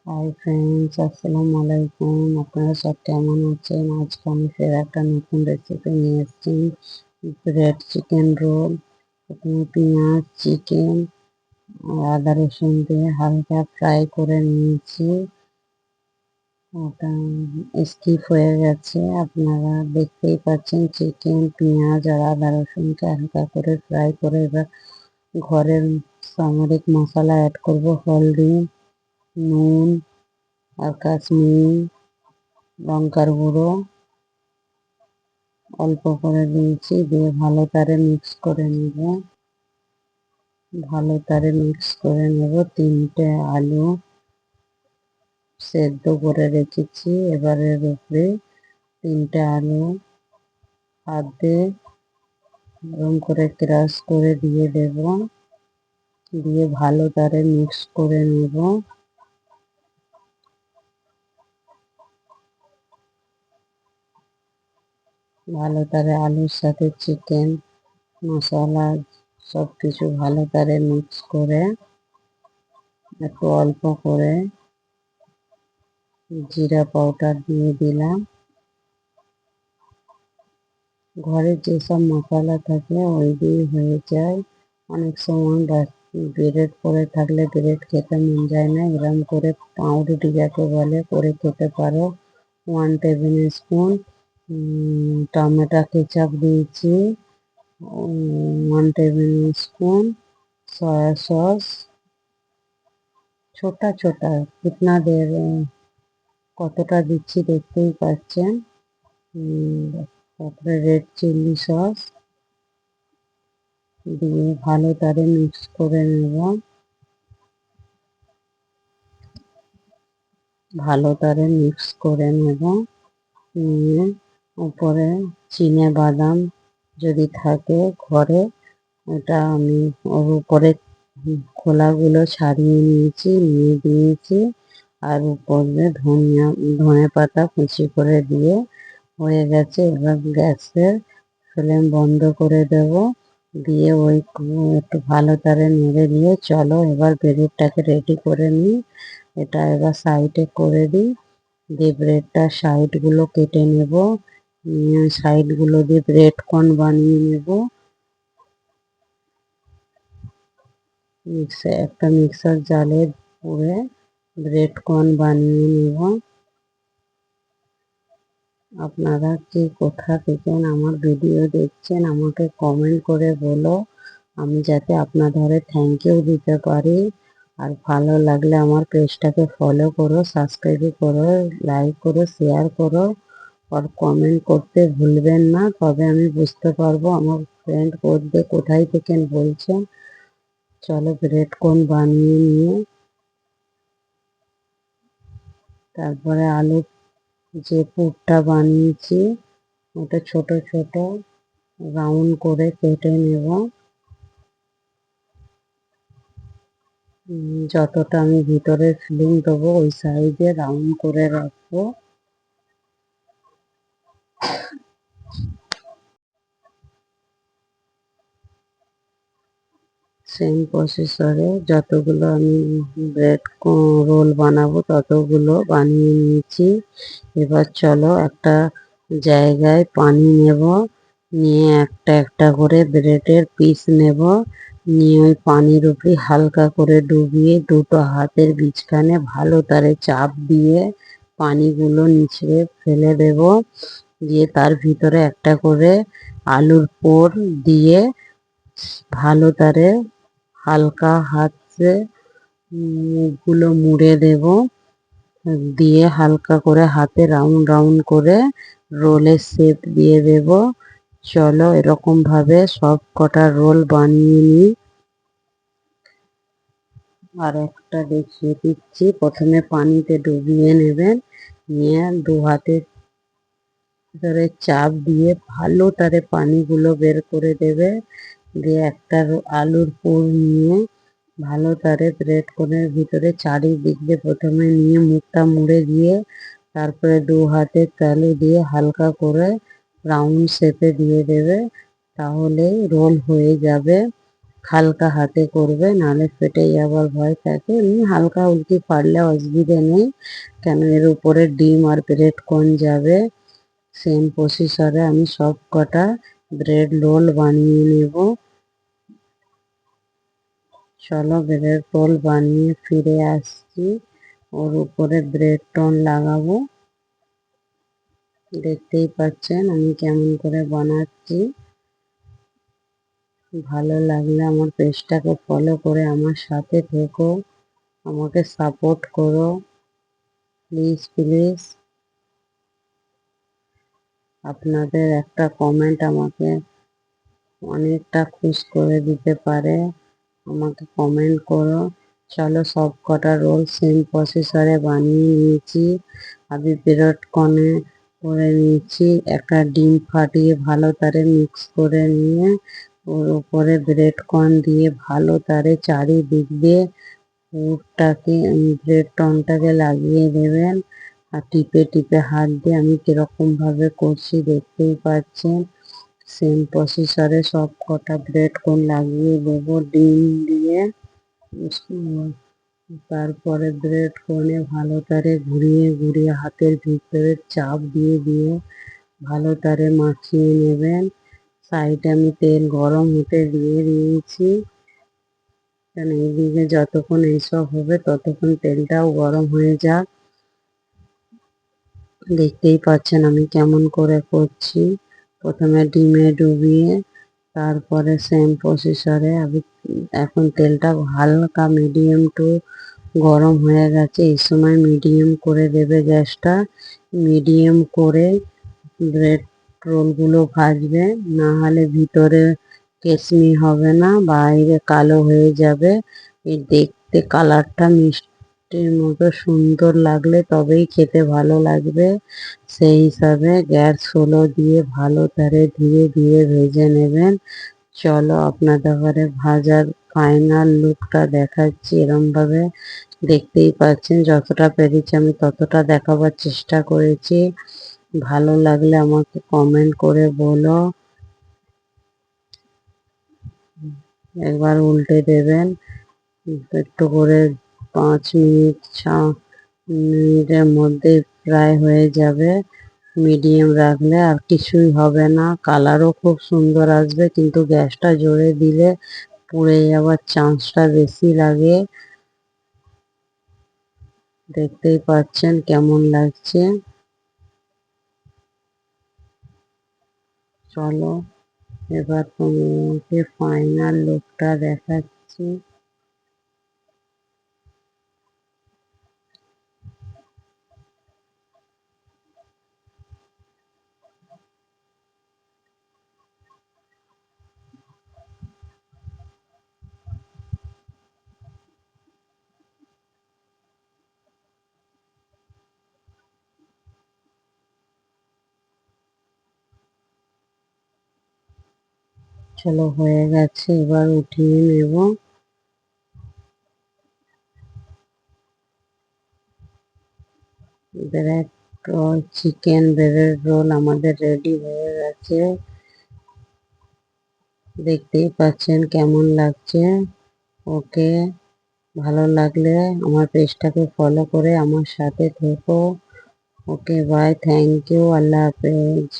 Hi friends, আসসালামু আলাইকুম। আপনারা সব কেমন আছেন? আজকে আমি ফের একটা নতুন রেসিপি নিয়ে এসেছি, ব্রেড চিকেন রোল। প্রথমে পেঁয়াজ, চিকেন আর আদা রসুন দিয়ে হালকা ফ্রাই করে নিয়েছি। ওটা স্কিপ হয়ে গেছে, আপনারা দেখতেই পাচ্ছেন। চিকেন, পেঁয়াজ আর আদা রসুনকে হালকা করে ফ্রাই করে এবার ঘরের সামরিক মশলা অ্যাড করব। হলদি, নুন আর কাশ্মীরি লঙ্কার গুঁড়ো অল্প করে দিয়েছি, দিয়ে ভালো তারে মিক্স করে নেব। তিনটে আলু সেদ্ধ করে রেখেছি, এবারের উপরে তিনটে আলু হাত দিয়ে এরকম করে ক্রাশ করে দিয়ে দেব, দিয়ে ভালো তারে মিক্স করে নেব। ভালো তারে আলুর সাথে চিকেন মশলা সব কিছু ভালো তারে মিক্স করে একটু অল্প করে জিরা পাউডার দিয়ে দিলাম। ঘরে যেসব মশলা থাকে ওই দিয়ে হয়ে যায়। অনেক সময় ব্রেড পরে থাকলে ব্রেড খেতে মন যায় না, এরম করে পাউরুটি যাকে বলে করে খেতে পারো। 1 টেবিল স্পুন টমেটো কেচাপ দিয়েছি, 1 টেবিল স্পুন সয়া সস, ছোটা ছোটা আপনাদের কতটা দিচ্ছি দেখতেই পাচ্ছেন। তারপরে রেড চিলি সস দিয়ে ভালো তারে মিক্স করে নেব। নিয়ে উপরে চিনে বাদাম যদি থাকে ঘরে, ওটা আমি ওর উপরে খোলাগুলো ছাড়িয়ে নিয়েছি, নিয়ে দিয়েছি। আর উপরে ধনে পাতা কুচি করে দিয়ে হয়ে গেছে। এবার গ্যাসের ফ্লেম বন্ধ করে দেব, দিয়ে একটু ভালো তারে নেড়ে দিয়ে চলো এবার ব্রেডটাকে রেডি করে নিই। এটা এবার সাইডে করে দিই, দিয়ে ব্রেডটার সাইডগুলো কেটে নেব, সাইডগুলো দিয়ে ব্রেড কর্ন বানিয়ে নেব। একটা মিক্সার জালে পুরে ব্রেড কর্ন বানিয়ে নেব। আপনারা কি কোথা থেকে আমার ভিডিও দেখছেন আমাকে কমেন্ট করে বলো, আমি যাতে আপনাদের থ্যাংক ইউ দিতে পারি। আর ভালো লাগলে আমার পেজটাকে ফলো করো, সাবস্ক্রাইব করো, লাইক করো, শেয়ার করো আর কমেন্ট করতে ভুলবেন না, তবে আমি বুঝতে পারবো আমার ফ্রেন্ড কোথায় থেকে বলছেন। চলো ব্রেড কোন বানিয়ে নিয়ে তারপরে আলু যে পুরটা বানিয়েছি ওটা ছোট ছোট রাউন্ড করে কেটে নেব। যতটা আমি ভিতরে ফিলিং দেবো ওই সাইডে রাউন্ড করে রাখবো। সেম প্রসেসরে যতগুলো আমি ব্রেড রোল বানাবো ততগুলো বানিয়ে নিয়েছি। এবার চলো একটা জায়গায় পানি নেব, নিয়ে একটা একটা করে ব্রেডের পিস নেব, নিয়ে ওই পানির উপরে হালকা করে ডুবিয়ে দুটো হাতের বিছখানে ভালো তারে চাপ দিয়ে পানিগুলো নিচে ফেলে দেব, দিয়ে তার ভিতরে একটা করে আলুর পুর দিয়ে ভালো তারে হালকা হাতে মুখগুলো মুড়ে দেব, দিয়ে হালকা করে হাতে রাউন্ড রাউন্ড করে রোলের শেপ দিয়ে দেব। চলো এরকম ভাবে সব কটা রোল বানিয়ে নিই। আর একটা দেখিয়ে দিচ্ছি, প্রথমে পানিতে ডুবিয়ে নেবেন, নিয়ে দু হাতে ধরে চাপ দিয়ে ভালো তারে পানিগুলো বের করে দেবে, দিয়ে একটা আলুর পুর নিয়ে ভালো তারে ব্রেড কোনের ভিতরে চারিদিক দিয়ে প্রথমে নিয়ে মুখটা মুড়ে দিয়ে তারপরে দু হাতের তালু দিয়ে হালকা করে রাউন্ড শেপে দিয়ে দেবে, তাহলেই রোল হয়ে যাবে। হালকা হাতে করবে, নাহলে ফেটে যাবার ভয় থাকে। এমনি হালকা উল্কি পারলে অসুবিধে নেই, কেন এর উপরে ডিম আর ব্রেড কর্ন যাবে। সেম প্রসেসরে আমি সব কটা ব্রেড রোল বানিয়ে নেব। চলো ব্রেড রোল বানিয়ে ফিরে আসছি। ওর উপরে ব্রেড টন লাগাবো। দেখতেই পাচ্ছেন আমি কেমন করে বানাচ্ছি। ভালো লাগলে আমার পেজটাকে ফলো করে আমার সাথে থেকো, আমাকে সাপোর্ট করো প্লিজ প্লিজ। আপনাদের একটা কমেন্ট আমাকে অনেকটা খুশ করে দিতে পারে, আমাকে কমেন্ট করো। চলো সব কটা রোল সেম প্রসেসরে বানিয়ে নিয়েছি। আমি ব্রেড কর্নে করে নিয়েছি, একটা ডিম ফাটিয়ে ভালো তারে মিক্স করে নিয়ে ওর উপরে ব্রেড কর্ন দিয়ে ভালো তারে চারিদিক দিয়ে পুরটাকে ব্রেড টনটাকে লাগিয়ে দেবেন। আর টিপে টিপে হাত দিয়ে আমি কিরকম ভাবে করছি দেখতেই পাচ্ছেন। সেম প্রসেসরে সব কটা ব্রেড কোন লাগিয়ে দেবো ডিম দিয়ে। তারপরে ব্রেড কোনে ভালো তারে ঘুরিয়ে ঘুরিয়ে হাতের ভিতরে চাপ দিয়ে দিয়ে ভালো তারে মাখিয়ে নেবেন। সাইডে আমি তেল গরম হতে দিয়ে দিয়েছি, কারণ এইদিকে যতক্ষণ এইসব হবে ততক্ষণ তেলটাও গরম হয়ে যাক। দেখতেই পাচ্ছেন আমি কেমন করে করছি। প্রথমে ডিমে ডুবিয়ে তারপরে সেম প্রসেসরে আমি এখন তেলটা হালকা মিডিয়াম টু গরম হয়ে গেছে। এই সময় মিডিয়াম করে দেবে গ্যাসটা, মিডিয়াম করে ব্রেড রোলগুলো ভাজবে, না হলে ভিতরে কেশমি হবে না, বাইরে কালো হয়ে যাবে। এই দেখতে কালারটা মিষ্টির মতো সুন্দর লাগলে তবেই খেতে ভালো লাগবে। সেই হিসাবে গ্যাস স্লো দিয়ে ভালো করে ধীরে ধীরে ভেজে নেবেন। চলো আপনাদের ঘরে ভাজার ফাইনাল লুকটা দেখাচ্ছি। এরম ভাবে দেখতেই পাচ্ছেন, যতটা পেরেছি আমি ততটা দেখাবার চেষ্টা করেছি। ভালো লাগলে আমাকে কমেন্ট করে বলো। একবার উল্টে দেবেন, একটু করে 5 মিনিটের মধ্যে ফ্রাই হয়ে যাবে। মিডিয়াম রাখলে আর কিছুই হবে না, কালারও খুব সুন্দর আসবে, কিন্তু গ্যাসটা জোরে দিলে পুড়ে যাওয়ার চান্সটা বেশি লাগে। দেখতেই পাচ্ছেন কেমন লাগছে। চলো এবার তোমাকে ফাইনাল লুকটা দেখাচ্ছি। চলো হয়ে গেছে, এবার উঠিয়ে নেব। Bread role, chicken bread role আমাদের রেডি হয়ে গেছে। দেখতেই পাচ্ছেন কেমন লাগছে। ওকে, ভালো লাগলে আমার পেজটাকে ফলো করে আমার সাথে থেকো। ওকে বাই, থ্যাংক ইউ, আল্লাহ হাফেজ।